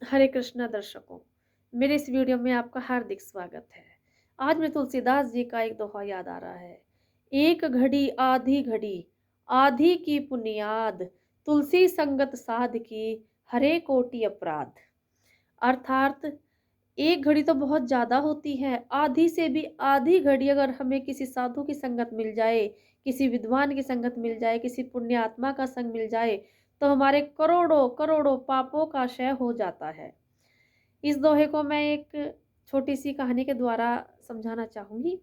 हरे कृष्णा दर्शकों, मेरे इस वीडियो में आपका हार्दिक स्वागत है। आज मुझे तुलसीदास जी का एक दोहा याद आ रहा है। एक घड़ी, आधी की पुनियाद, तुलसी संगत साध की, हरे कोटि अपराध। अर्थात एक घड़ी तो बहुत ज़्यादा होती है, आधी से भी आधी घड़ी अगर हमें किसी साधु की संगत मिल जाए, किसी विद्वान की संगत मिल जाए, किसी पुण्यात्मा का संग मिल जाए, तो हमारे करोड़ों-करोड़ों पापों का क्षय हो जाता है। इस दोहे को मैं एक छोटी-सी कहानी के द्वारा समझाना चाहूँगी।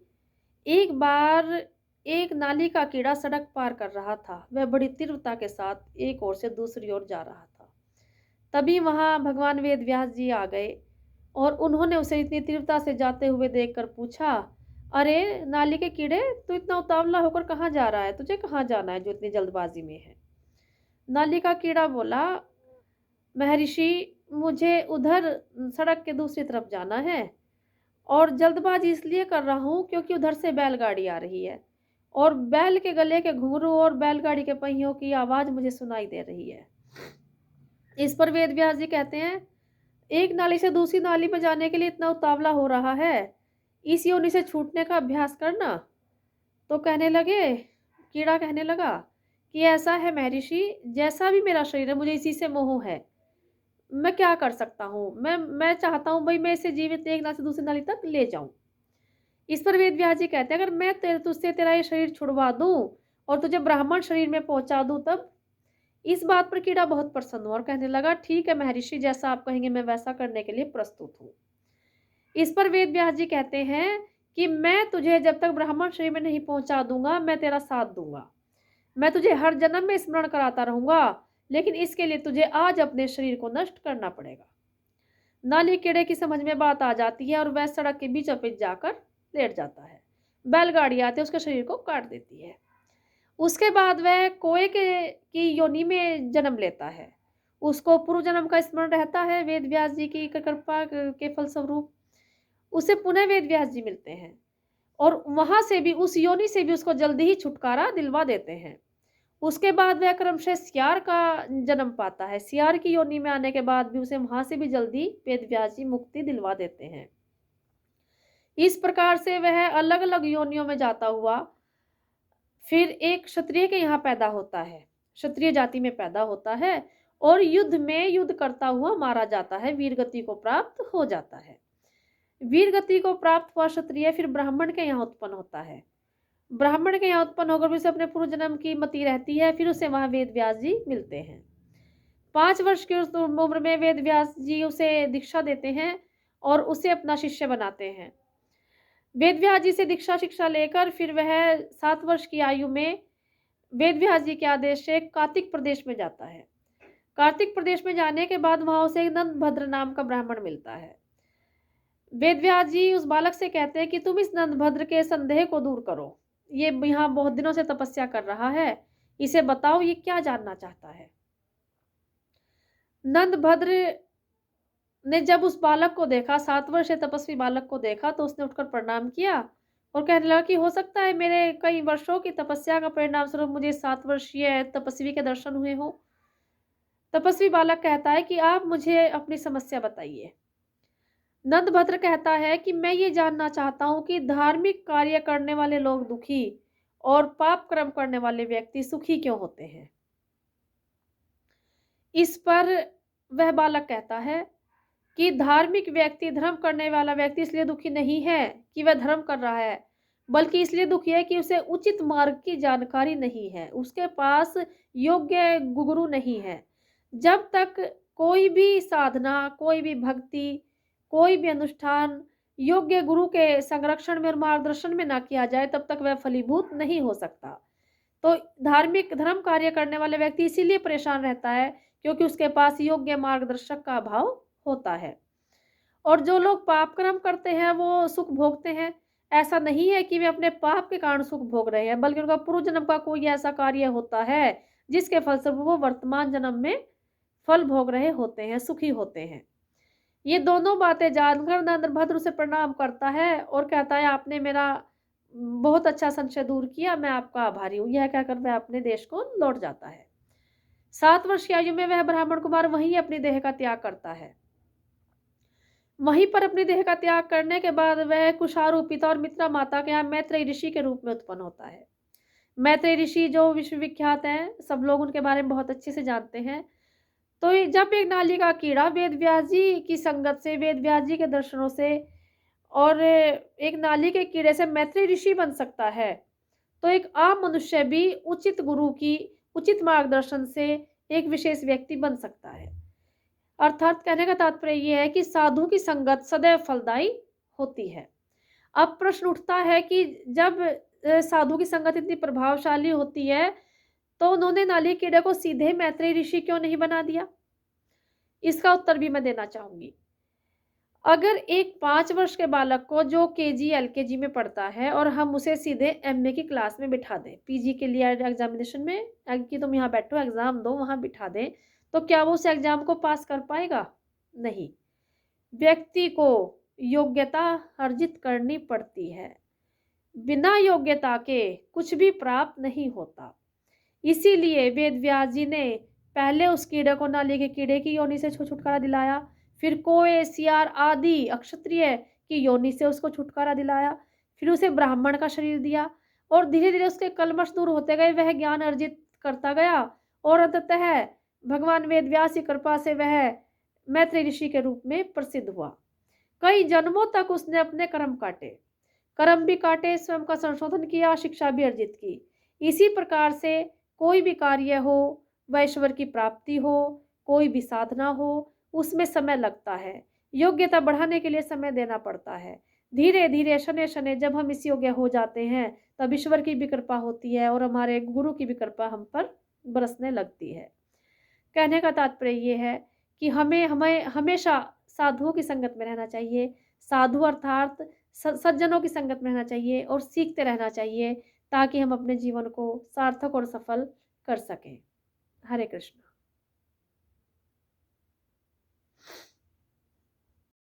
एक बार एक नाली का कीड़ा सड़क पार कर रहा था। वह बड़ी तीव्रता के साथ एक ओर से दूसरी ओर जा रहा था। तभी वहाँ भगवान वेद व्यास जी आ गए और उन्होंने उसे इतनी तीव्रता से जाते हुए देखकर पूछा, "अरे! नाली के कीड़े, तू इतना उतावला होकर कहाँ जा रहा है? तुझे कहाँ जाना है जो इतनी जल्दबाज़ी में है?" नाली का कीड़ा बोला, "महर्षि, मुझे उधर सड़क के दूसरी तरफ जाना है और जल्दबाजी इसलिए कर रहा हूँ क्योंकि उधर से बैलगाड़ी आ रही है और बैल के गले के घुंघरू और बैलगाड़ी के पहियों की आवाज़ मुझे सुनाई दे रही है।" इस पर वेद व्यास जी कहते हैं, "एक नाली से दूसरी नाली में जाने के लिए इतना उतावला हो रहा है, इस योनि से छूटने का अभ्यास करना।" तो कहने लगे कीड़ा कहने लगा कि ऐसा है महर्षि, जैसा भी मेरा शरीर है मुझे इसी से मोह है। मैं क्या कर सकता हूँ? मैं चाहता हूँ भई मैं इसे जीवित एक नाली से दूसरी नाली तक ले जाऊँ। इस पर वेद व्यास जी कहते हैं, अगर मैं तुझसे तेरा ये शरीर छुड़वा दूँ और तुझे ब्राह्मण शरीर में पहुँचा दूँ तब? इस बात पर कीड़ा बहुत प्रसन्न हुआ और कहने लगा, ठीक है महर्षि, जैसा आप कहेंगे मैं वैसा करने के लिए प्रस्तुत हूँ। इस पर वेद व्यास जी कहते हैं कि मैं तुझे जब तक ब्राह्मण शरीर में नहीं पहुँचा दूँगा, मैं तेरा साथ दूँगा। मैं तुझे हर जन्म में स्मरण कराता रहूँगा, लेकिन इसके लिए तुझे आज अपने शरीर को नष्ट करना पड़ेगा। नाली कीड़े की समझ में बात आ जाती है और वह सड़क के बीचों-बीच जाकर लेट जाता है। बैलगाड़ी आते उसके शरीर को काट देती है। उसके बाद वह कोए के की योनि में जन्म लेता है। उसको पूर्व जन्म का स्मरण रहता है वेद व्यास जी की कृपा के फलस्वरूप। उसे पुनः वेद व्यास जी मिलते हैं और वहाँ से भी उस योनि से भी उसको जल्दी ही छुटकारा दिलवा देते हैं। उसके बाद वह क्रमशः सियार का जन्म पाता है। सियार की योनि में आने के बाद भी उसे वहाँ से भी जल्दी वेद व्यास जी मुक्ति दिलवा देते हैं। इस प्रकार से वह अलग-अलग योनियों में जाता हुआ फिर एक क्षत्रिय के यहाँ पैदा होता है। क्षत्रिय जाति में पैदा होता है और युद्ध में युद्ध करता हुआ मारा जाता है, वीरगति को प्राप्त हो जाता है। वीरगति को प्राप्त हुआ क्षत्रिय फिर ब्राह्मण के यहाँ उत्पन्न होता है। ब्राह्मण के यहाँ उत्पन्न होकर भी उसे अपने पूर्व जन्म की मति रहती है, फिर उसे वहाँ वेद व्यास जी मिलते हैं। 5 वर्ष की उस उम्र में वेद व्यास जी उसे दीक्षा देते हैं और उसे अपना शिष्य बनाते हैं। वेद व्यास जी से दीक्षा शिक्षा लेकर फिर वह 7 वर्ष की आयु में वेद व्यास जी के आदेश से कार्तिक प्रदेश में जाता है। कार्तिक प्रदेश में जाने के बाद वहाँ उसे एक नंदभद्र नाम का ब्राह्मण मिलता है। वेद व्यास जी उस बालक से कहते हैं कि तुम इस नंदभद्र के संदेह को दूर करो। ये यहाँ बहुत दिनों से तपस्या कर रहा है। इसे बताओ ये क्या जानना चाहता है? नंदभद्र ने जब उस बालक को देखा, 7 वर्षीय तपस्वी बालक को देखा, तो उसने उठकर प्रणाम किया और कहने लगा कि हो सकता है मेरे कई वर्षों की तपस्या का परिणाम स्वरूप मुझे 7 वर्षीय तपस्वी के दर्शन हुए हों। तपस्वी बालक कहता है कि आप मुझे अपनी समस्या बताइए। नंदभद्र कहता है कि मैं ये जानना चाहता हूँ कि धार्मिक कार्य करने वाले लोग दुखी और पाप कर्म करने वाले व्यक्ति सुखी क्यों होते हैं? इस पर वह बालक कहता है कि धार्मिक व्यक्ति, धर्म करने वाला व्यक्ति इसलिए दुखी नहीं है कि वह धर्म कर रहा है, बल्कि इसलिए दुखी है कि उसे उचित मार्ग की जानकारी नहीं है, उसके पास योग्य गुरु नहीं है। जब तक कोई भी साधना, कोई भी भक्ति, कोई भी अनुष्ठान योग्य गुरु के संरक्षण में और मार्गदर्शन में ना किया जाए, तब तक वह फलीभूत नहीं हो सकता। तो धार्मिक धर्म कार्य करने वाला व्यक्ति इसीलिए परेशान रहता है क्योंकि उसके पास योग्य मार्गदर्शक का अभाव होता है। और जो लोग पाप कर्म करते हैं वो सुख भोगते हैं। ऐसा नहीं है कि वे अपने पाप के कारण सुख भोग रहे हैं, बल्कि उनका पूर्व जन्म का कोई ऐसा कार्य होता है जिसके फलस्वरूप वो वर्तमान जन्म में फल भोग रहे होते हैं, सुखी होते हैं। ये दोनों बातें जानकर नंदभद्र उसे प्रणाम करता है और कहता है आपने मेरा बहुत अच्छा संशय दूर किया, मैं आपका आभारी हूँ। यह कहकर वह अपने देश को लौट जाता है। 7 वर्ष की आयु में वह ब्राह्मण कुमार वहीं अपनी देह का त्याग करता है। वहीं पर अपनी देह का त्याग करने के बाद वह कुशारू पिता और मित्रा माता के यहाँ मैत्रेय ऋषि के रूप में उत्पन्न होता है। मैत्रेय ऋषि जो विश्वविख्यात हैं, सब लोग उनके बारे में बहुत अच्छे से जानते हैं। तो ये जब एक नाली का कीड़ा वेद व्यास जी की संगत से, वेद व्यास जी के दर्शनों से और एक नाली के कीड़े से मैत्रेय ऋषि बन सकता है, तो एक आम मनुष्य भी उचित गुरु की उचित मार्गदर्शन से एक विशेष व्यक्ति बन सकता है। अर्थात कहने का तात्पर्य ये है कि साधु की संगत सदैव फलदायी होती है। अब प्रश्न उठता है कि जब साधु की संगत इतनी प्रभावशाली होती है, तो उन्होंने नाली कीड़े को सीधे मैत्रेय ऋषि क्यों नहीं बना दिया? इसका उत्तर भी मैं देना चाहूँगी। अगर एक 5 वर्ष के बालक को जो केजी, एलकेजी में पढ़ता है और हम उसे सीधे एमए की क्लास में बिठा दें, पीजी के लिए एग्ज़ामिनेशन में कि तुम यहाँ बैठो एग्ज़ाम दो, वहाँ बिठा दें, तो क्या वो उस एग्ज़ाम को पास कर पाएगा? नहीं। व्यक्ति को योग्यता अर्जित करनी पड़ती है। बिना योग्यता के कुछ भी प्राप्त नहीं होता। इसीलिए वेद व्यास जी ने पहले उस कीड़े को नाली के कीड़े की योनि से छुटकारा दिलाया, फिर कोय, सियार आदि अक्षत्रिय की योनि से उसको छुटकारा दिलाया, फिर उसे ब्राह्मण का शरीर दिया और धीरे-धीरे उसके कल्मश दूर होते गए, वह ज्ञान अर्जित करता गया और अंततः भगवान वेद व्यास की कृपा से वह मैत्रेय ऋषि के रूप में प्रसिद्ध हुआ। कई जन्मों तक उसने अपने कर्म काटे, कर्म भी काटे, स्वयं का संशोधन किया, शिक्षा भी अर्जित की। इसी प्रकार से कोई भी कार्य हो, वह ईश्वर की प्राप्ति हो, कोई भी साधना हो, उसमें समय लगता है। योग्यता बढ़ाने के लिए समय देना पड़ता है। धीरे-धीरे, शनैः-शनैः जब हम इस योग्य हो जाते हैं, तब ईश्वर की भी कृपा होती है और हमारे गुरु की भी कृपा हम पर बरसने लगती है। कहने का तात्पर्य ये है कि हमें हमें हमेशा साधुओं की संगत में रहना चाहिए। साधु अर्थात सज्जनों की संगत में रहना चाहिए और सीखते रहना चाहिए, ताकि हम अपने जीवन को सार्थक और सफल कर सकें। हरे कृष्ण।